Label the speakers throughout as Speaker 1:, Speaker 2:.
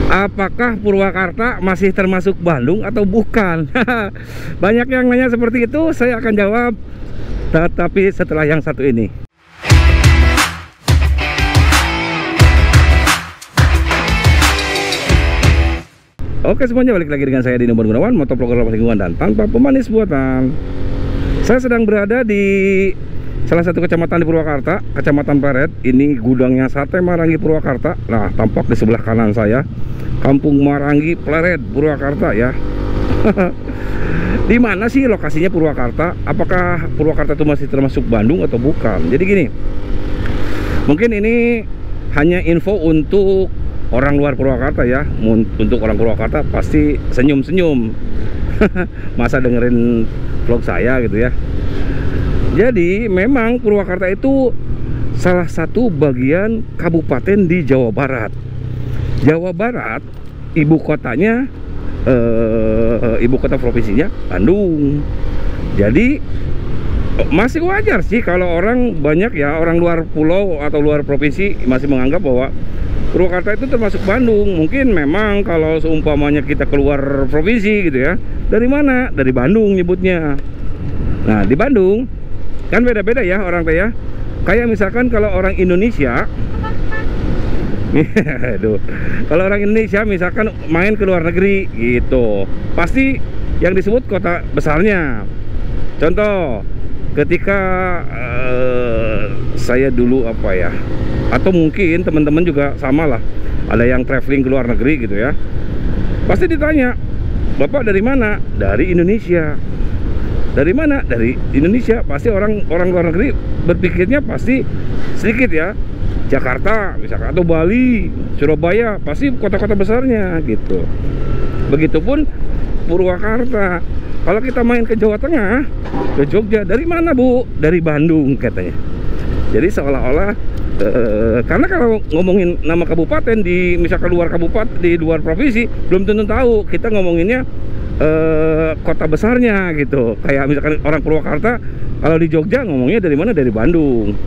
Speaker 1: Apakah Purwakarta masih termasuk Bandung atau bukan? Banyak yang nanya seperti itu, saya akan jawab tetapi setelah yang satu ini. Oke semuanya, balik lagi dengan saya Dino Gunawan, motovlogger ramah lingkungan dan tanpa pemanis buatan. Saya sedang berada di salah satu kecamatan di Purwakarta, Kecamatan Pleret. Ini gudangnya Sate Marangi Purwakarta. Nah, tampak di sebelah kanan saya, Kampung Marangi Pleret Purwakarta ya. Di mana sih lokasinya Purwakarta? Apakah Purwakarta itu masih termasuk Bandung atau bukan? Jadi gini, mungkin ini hanya info untuk orang luar Purwakarta ya. Untuk orang Purwakarta pasti senyum-senyum masa dengerin vlog saya gitu ya. Jadi memang Purwakarta itu salah satu bagian kabupaten di Jawa Barat. Jawa Barat, ibu kotanya ibu kota provinsinya Bandung. Jadi masih wajar sih kalau orang banyak ya, orang luar pulau atau luar provinsi masih menganggap bahwa Purwakarta itu termasuk Bandung. Mungkin memang kalau seumpamanya kita keluar provinsi gitu ya, dari mana? Dari Bandung nyebutnya. Nah di Bandung kan beda-beda ya orang teh ya. Kayak misalkan kalau orang Indonesia aduh, kalau orang Indonesia misalkan main ke luar negeri gitu, pasti yang disebut kota besarnya. Contoh, ketika saya dulu apa ya, atau mungkin teman-teman juga sama lah, ada yang traveling ke luar negeri gitu ya, pasti ditanya, Bapak dari mana? Dari Indonesia. Dari mana? Dari Indonesia. Pasti orang luar negeri berpikirnya pasti sedikit ya, Jakarta misalkan, atau Bali, Surabaya, pasti kota-kota besarnya gitu. Begitupun Purwakarta. Kalau kita main ke Jawa Tengah, ke Jogja, dari mana Bu? Dari Bandung katanya. Jadi seolah-olah karena kalau ngomongin nama kabupaten di misalkan luar kabupaten, di luar provinsi, belum tentu tahu. Kita ngomonginnya kota besarnya gitu. Kayak misalkan orang Purwakarta, kalau di Jogja ngomongnya dari mana? Dari Bandung.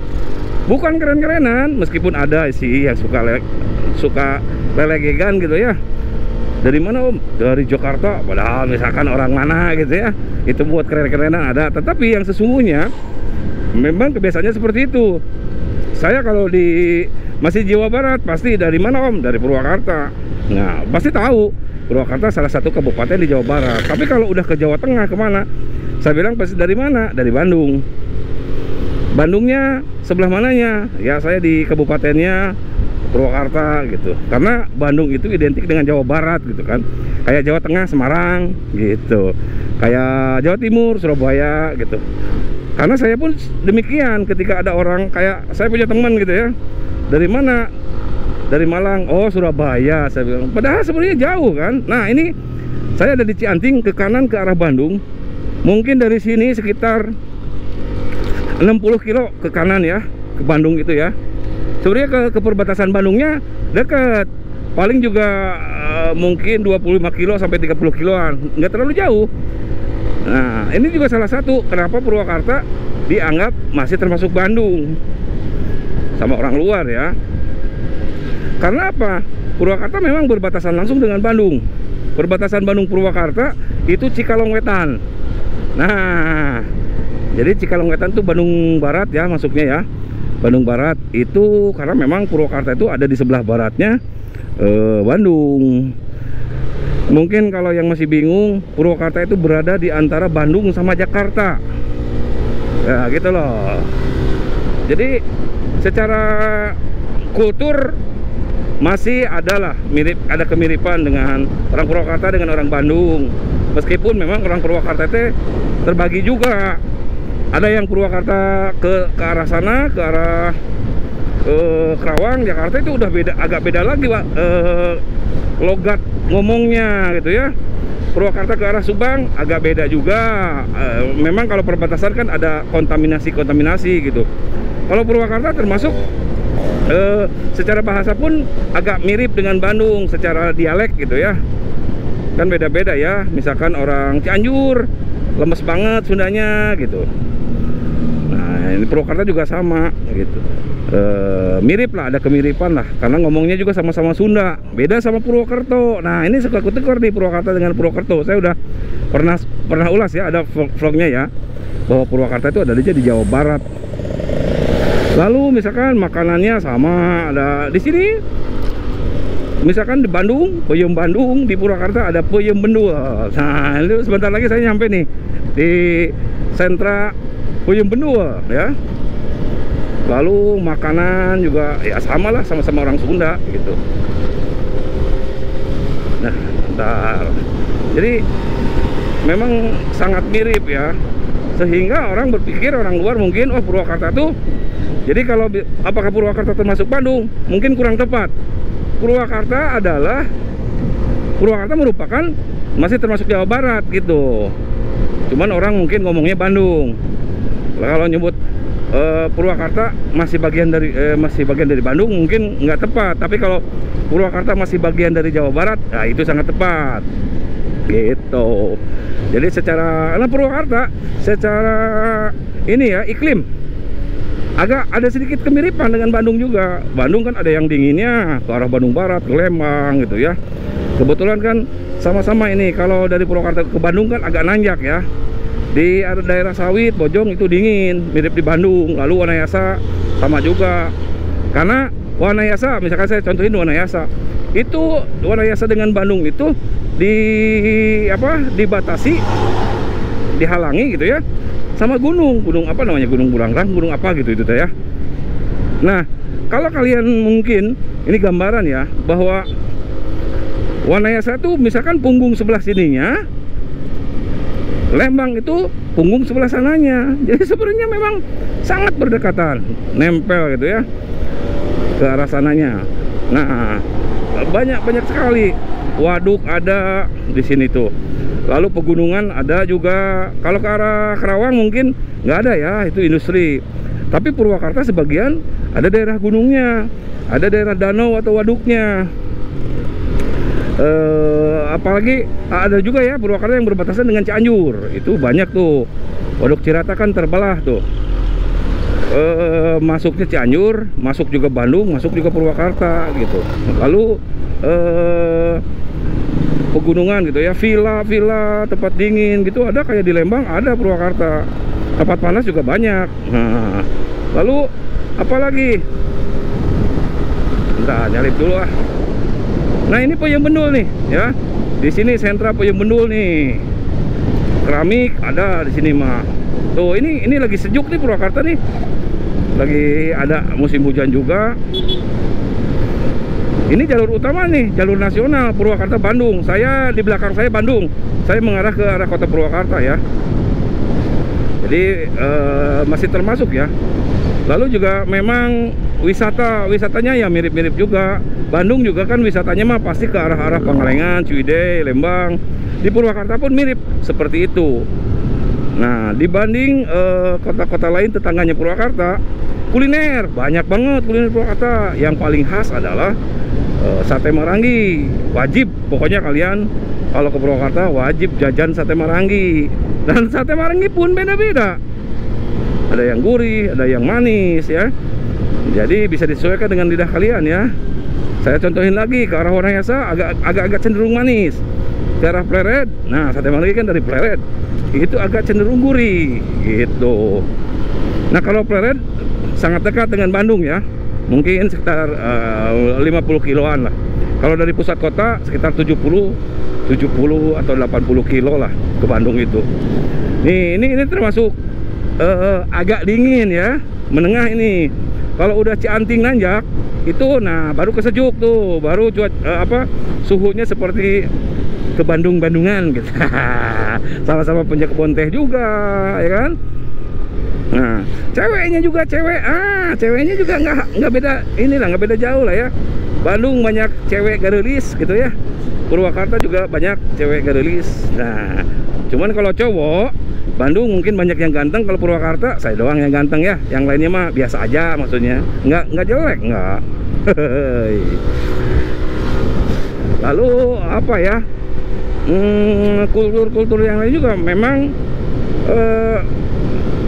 Speaker 1: Bukan keren-kerenan, meskipun ada sih yang suka lelegegan gitu ya. Dari mana Om? Dari Jakarta. Padahal misalkan orang mana gitu ya, itu buat keren-kerenan ada. Tetapi yang sesungguhnya memang kebiasaannya seperti itu. Saya kalau masih Jawa Barat, pasti dari mana Om? Dari Purwakarta. Nah pasti tahu Purwakarta salah satu kabupaten di Jawa Barat. Tapi kalau udah ke Jawa Tengah kemana? Saya bilang pasti dari mana? Dari Bandung. Bandungnya sebelah mananya? Ya saya di kabupatennya Purwakarta gitu. Karena Bandung itu identik dengan Jawa Barat gitu kan. Kayak Jawa Tengah Semarang gitu. Kayak Jawa Timur Surabaya gitu. Karena saya pun demikian, ketika ada orang kayak saya punya teman gitu ya, dari mana? Dari Malang. Oh Surabaya, saya bilang. Padahal sebenarnya jauh kan. Nah ini saya ada di Cianting, ke kanan ke arah Bandung. Mungkin dari sini sekitar 60 kilo ke kanan ya, ke Bandung itu ya. Sebenarnya ke perbatasan Bandungnya dekat. Paling juga mungkin 25 kilo sampai 30 kiloan, nggak terlalu jauh. Nah ini juga salah satu kenapa Purwakarta dianggap masih termasuk Bandung sama orang luar ya. Karena apa? Purwakarta memang berbatasan langsung dengan Bandung. Perbatasan Bandung Purwakarta itu Cikalong Wetan. Nah jadi Cikalong Wetan itu Bandung Barat ya masuknya ya. Bandung Barat itu karena memang Purwakarta itu ada di sebelah baratnya Bandung. Mungkin kalau yang masih bingung, Purwakarta itu berada di antara Bandung sama Jakarta. Ya gitu loh. Jadi secara kultur masih ada kemiripan dengan orang Purwakarta dengan orang Bandung. Meskipun memang orang Purwakarta itu terbagi juga. Ada yang Purwakarta ke arah sana, ke arah Kerawang, Jakarta itu udah agak beda lagi Pak. Logat ngomongnya gitu ya. Purwakarta ke arah Subang agak beda juga. Memang kalau perbatasan kan ada kontaminasi gitu. Kalau Purwakarta termasuk secara bahasa pun agak mirip dengan Bandung secara dialek gitu ya. Kan beda-beda ya. Misalkan orang Cianjur lemes banget Sundanya gitu. Nah ini Purwakarta juga sama gitu. mirip lah, ada kemiripan lah, karena ngomongnya juga sama-sama Sunda, beda sama Purwokerto. Nah ini suka kutekor nih Purwakarta dengan Purwokerto. Saya udah pernah ulas ya, ada vlognya ya, bahwa Purwakarta itu ada di Jawa Barat. Lalu misalkan makanannya sama, ada di sini. Misalkan di Bandung, peyem Bandung, di Purwakarta ada peyem Bendul. Nah itu sebentar lagi saya nyampe nih di sentra peyem Bendul ya. Lalu makanan juga ya sama lah, sama-sama orang Sunda gitu. Nah, bentar. Jadi memang sangat mirip ya, sehingga orang berpikir, orang luar mungkin, oh Purwakarta tuh, jadi kalau apakah Purwakarta termasuk Bandung? Mungkin kurang tepat. Purwakarta merupakan masih termasuk Jawa Barat gitu. Cuman orang mungkin ngomongnya Bandung. Kalau nyebut Purwakarta masih bagian dari Bandung mungkin nggak tepat, tapi kalau Purwakarta masih bagian dari Jawa Barat, nah itu sangat tepat gitu. Jadi Purwakarta secara ini ya, iklim agak ada sedikit kemiripan dengan Bandung juga. Bandung kan ada yang dinginnya ke arah Bandung Barat, ke Lembang gitu ya. Kebetulan kan sama-sama ini, kalau dari Purwakarta ke Bandung kan agak nanjak ya. Di daerah Sawit, Bojong itu dingin, mirip di Bandung. Lalu Wanayasa sama juga. Karena Wanayasa, misalkan saya contohin Wanayasa, itu Wanayasa dengan Bandung itu dibatasi, dihalangi gitu ya, sama gunung apa namanya, Gunung Burangrang, gunung apa gitu itu ya. Nah, kalau kalian mungkin ini gambaran ya, bahwa Wanayasa itu misalkan punggung sebelah sininya, Lembang itu punggung sebelah sananya. Jadi sebenarnya memang sangat berdekatan, nempel gitu ya ke arah sananya. Nah, banyak sekali waduk ada di sini tuh. Lalu pegunungan ada juga. Kalau ke arah Karawang mungkin nggak ada ya, itu industri. Tapi Purwakarta sebagian ada daerah gunungnya, ada daerah danau atau waduknya. Apalagi ada juga ya Purwakarta yang berbatasan dengan Cianjur. Itu banyak tuh. Waduk Cirata kan terbelah tuh. Masuknya Cianjur, masuk juga Bandung, masuk juga Purwakarta gitu. Lalu pegunungan gitu ya, villa tempat dingin gitu ada, kayak di Lembang ada Purwakarta. Tempat panas juga banyak. Nah, lalu apalagi? Bentar, nyalip dulu ah. Nah, ini peyem Bendul nih ya. Di sini sentra peyem Bendul nih. Keramik ada di sini mah. Tuh, ini lagi sejuk nih Purwakarta nih. Lagi ada musim hujan juga. Ini jalur utama nih, jalur nasional Purwakarta Bandung. Saya di belakang saya Bandung. Saya mengarah ke arah kota Purwakarta ya. Jadi masih termasuk ya. Lalu juga memang wisatanya ya mirip-mirip juga. Bandung juga kan wisatanya mah pasti ke arah-arah Pangalengan, Ciwidey, Lembang. Di Purwakarta pun mirip seperti itu. Nah, dibanding kota-kota lain tetangganya Purwakarta, kuliner banyak banget kuliner Purwakarta. Yang paling khas adalah sate Marangi. Wajib, pokoknya kalian kalau ke Purwakarta wajib jajan sate Marangi. Dan sate Marangi pun beda-beda. Ada yang gurih, ada yang manis ya. Jadi bisa disesuaikan dengan lidah kalian ya. Saya contohin lagi, ke arah Wanayasa agak cenderung manis. Ke arah Pleret, nah sate Marangi kan dari Pleret, itu agak cenderung gurih gitu. Nah, kalau Pleret sangat dekat dengan Bandung ya. Mungkin sekitar 50 kiloan lah. Kalau dari pusat kota sekitar 70 atau 80 kilo lah ke Bandung itu. Nih, ini termasuk agak dingin ya, menengah ini. Kalau udah Cianting nanjak itu, nah baru kesejuk tuh, baru suhunya seperti ke Bandungan gitu. Sama-sama punya kebun teh juga ya kan. Nah, ceweknya juga ceweknya juga nggak beda, inilah nggak beda jauh lah ya. Bandung banyak cewek garelis gitu ya. Purwakarta juga banyak cewek garelis. Nah, cuman kalau cowok Bandung mungkin banyak yang ganteng, kalau Purwakarta saya doang yang ganteng ya. Yang lainnya mah biasa aja, maksudnya nggak jelek, nggak. Lalu apa ya, kultur yang lain juga memang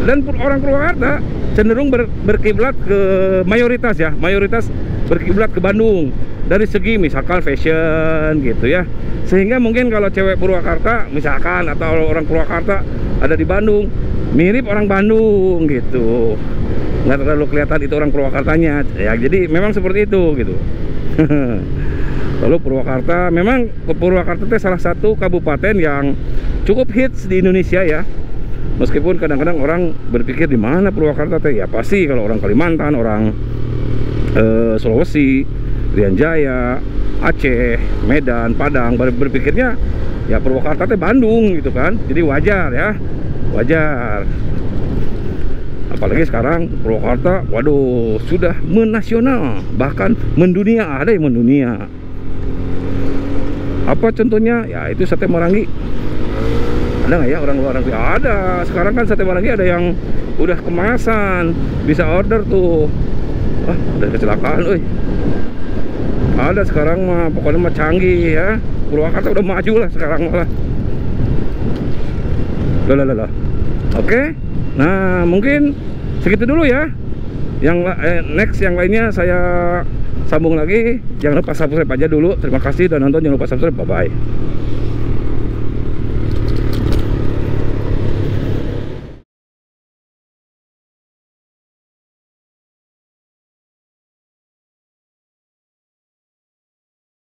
Speaker 1: dan orang Purwakarta cenderung berkiblat ke mayoritas ya, mayoritas berkiblat ke Bandung dari segi misalkan fashion gitu ya. Sehingga mungkin kalau cewek Purwakarta misalkan atau orang Purwakarta ada di Bandung, mirip orang Bandung gitu, nggak terlalu kelihatan itu orang Purwakartanya ya. Jadi memang seperti itu gitu. Lalu Purwakarta, memang Purwakarta itu salah satu kabupaten yang cukup hits di Indonesia ya. Meskipun kadang-kadang orang berpikir di mana Purwakarta teh, ya pasti kalau orang Kalimantan, orang Sulawesi, Rian Jaya, Aceh, Medan, Padang berpikirnya ya Purwakarta teh Bandung gitu kan. Jadi wajar ya, wajar. Apalagi sekarang Purwakarta, waduh, sudah menasional, bahkan mendunia, ada yang mendunia. Apa contohnya? Ya itu sate Marangi. Ada nggak ya orang luar negeri? Ada. Sekarang kan sate Marangi ada yang udah kemasan, bisa order tuh. Wah, ada kecelakaan, ada sekarang mah, pokoknya mah canggih ya. Purwakarta udah maju lah sekarang malah. Loh. Oke. Nah, mungkin segitu dulu ya. Yang next yang lainnya saya sambung lagi. Jangan lupa subscribe aja dulu. Terima kasih udah nonton. Jangan lupa subscribe. Bye bye.